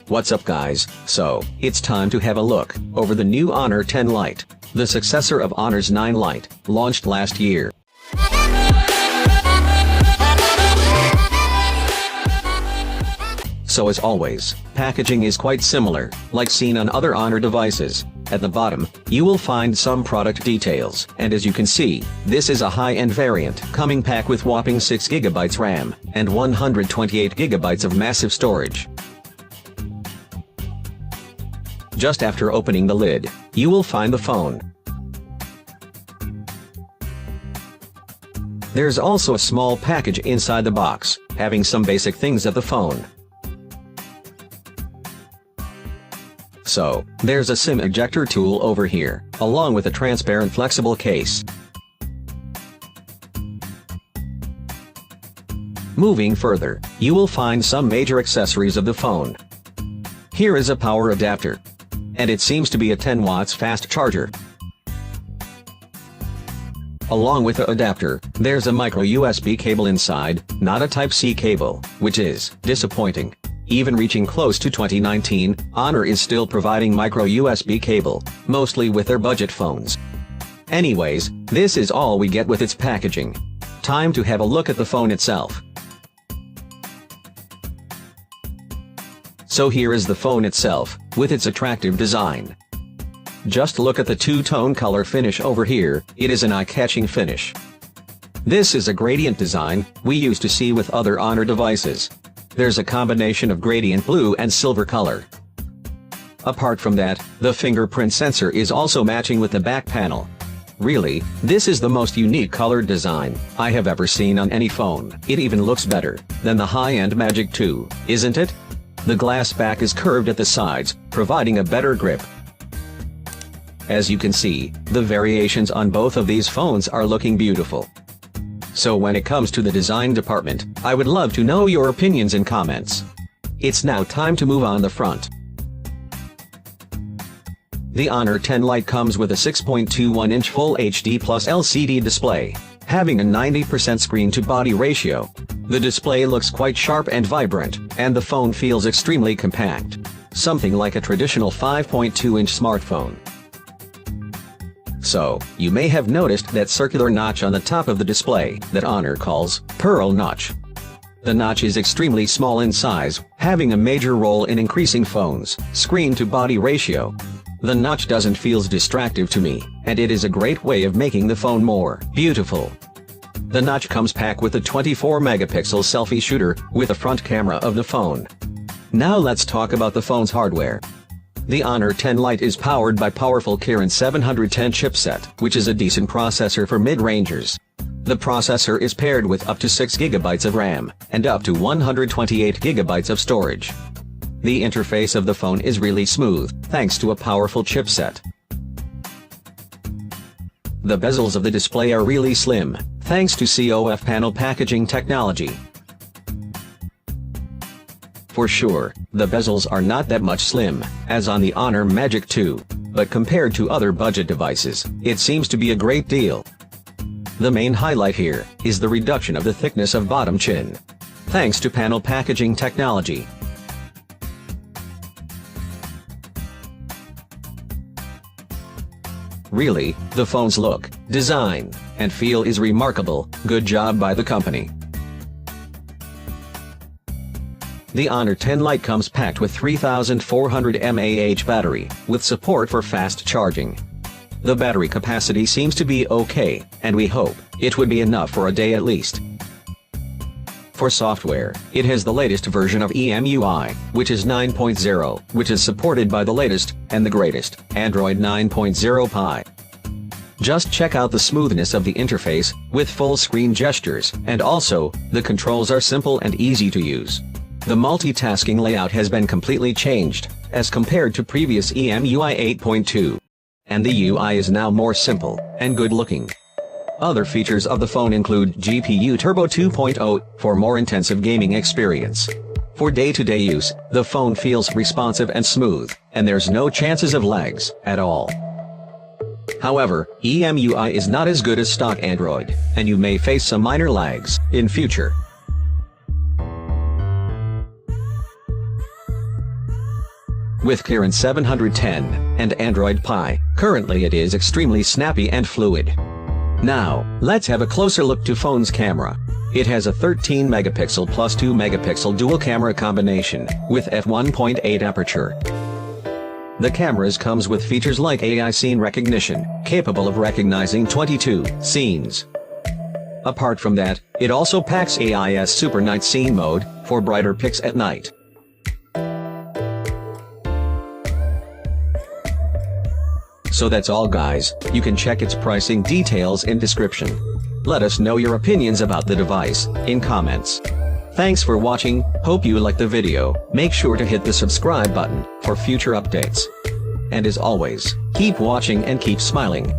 What's up guys, so, it's time to have a look over the new Honor 10 Lite, the successor of Honor's 9 Lite, launched last year. So as always, packaging is quite similar, like seen on other Honor devices. At the bottom, you will find some product details, and as you can see, this is a high-end variant, coming packed with whopping 6GB RAM, and 128GB of massive storage. Just after opening the lid, you will find the phone. There's also a small package inside the box, having some basic things of the phone. So, there's a SIM ejector tool over here, along with a transparent flexible case. Moving further, you will find some major accessories of the phone. Here is a power adapter. And it seems to be a 10 watts fast charger. Along with the adapter, there's a micro USB cable inside, not a Type-C cable, which is disappointing. Even reaching close to 2019, Honor is still providing micro USB cable, mostly with their budget phones. Anyways, this is all we get with its packaging. Time to have a look at the phone itself. So here is the phone itself, with its attractive design. Just look at the two-tone color finish over here, it is an eye-catching finish. This is a gradient design we used to see with other Honor devices. There's a combination of gradient blue and silver color. Apart from that, the fingerprint sensor is also matching with the back panel. Really, this is the most unique colored design I have ever seen on any phone. It even looks better than the high-end Magic 2, isn't it? The glass back is curved at the sides, providing a better grip. As you can see, the variations on both of these phones are looking beautiful. So when it comes to the design department, I would love to know your opinions in comments. It's now time to move on the front. The Honor 10 Lite comes with a 6.21-inch Full HD Plus LCD display, having a 90% screen-to-body ratio. The display looks quite sharp and vibrant, and the phone feels extremely compact. Something like a traditional 5.2-inch smartphone. So, you may have noticed that circular notch on the top of the display that Honor calls Pearl Notch. The notch is extremely small in size, having a major role in increasing phones' screen-to-body ratio. The notch doesn't feel distractive to me, and it is a great way of making the phone more beautiful. The notch comes packed with a 24-megapixel selfie shooter with the front camera of the phone. Now let's talk about the phone's hardware. The Honor 10 Lite is powered by powerful Kirin 710 chipset, which is a decent processor for mid-rangers. The processor is paired with up to 6GB of RAM, and up to 128GB of storage. The interface of the phone is really smooth, thanks to a powerful chipset. The bezels of the display are really slim, thanks to COF panel packaging technology. For sure, the bezels are not that much slim, as on the Honor Magic 2, but compared to other budget devices, it seems to be a great deal. The main highlight here is the reduction of the thickness of bottom chin, thanks to panel packaging technology. Really, the phone's look, design, and feel is remarkable. Good job by the company. The Honor 10 Lite comes packed with 3400 mAh battery, with support for fast charging. The battery capacity seems to be okay, and we hope it would be enough for a day at least. For software, it has the latest version of EMUI, which is 9.0, which is supported by the latest, and the greatest, Android 9.0 Pie. Just check out the smoothness of the interface, with full screen gestures, and also, the controls are simple and easy to use. The multitasking layout has been completely changed, as compared to previous EMUI 8.2. And the UI is now more simple, and good-looking. Other features of the phone include GPU Turbo 2.0, for more intensive gaming experience. For day-to-day use, the phone feels responsive and smooth, and there's no chances of lags at all. However, EMUI is not as good as stock Android, and you may face some minor lags in future. with Kirin 710, and Android Pie. Currently it is extremely snappy and fluid. Now, let's have a closer look to phone's camera. It has a 13 megapixel plus 2 megapixel dual camera combination, with f1.8 aperture. The cameras comes with features like AI scene recognition, capable of recognizing 22 scenes. Apart from that, it also packs AI's Super Night Scene mode, for brighter pics at night. So that's all guys, you can check its pricing details in description. Let us know your opinions about the device, in comments. Thanks for watching, hope you liked the video, make sure to hit the subscribe button, for future updates. And as always, keep watching and keep smiling.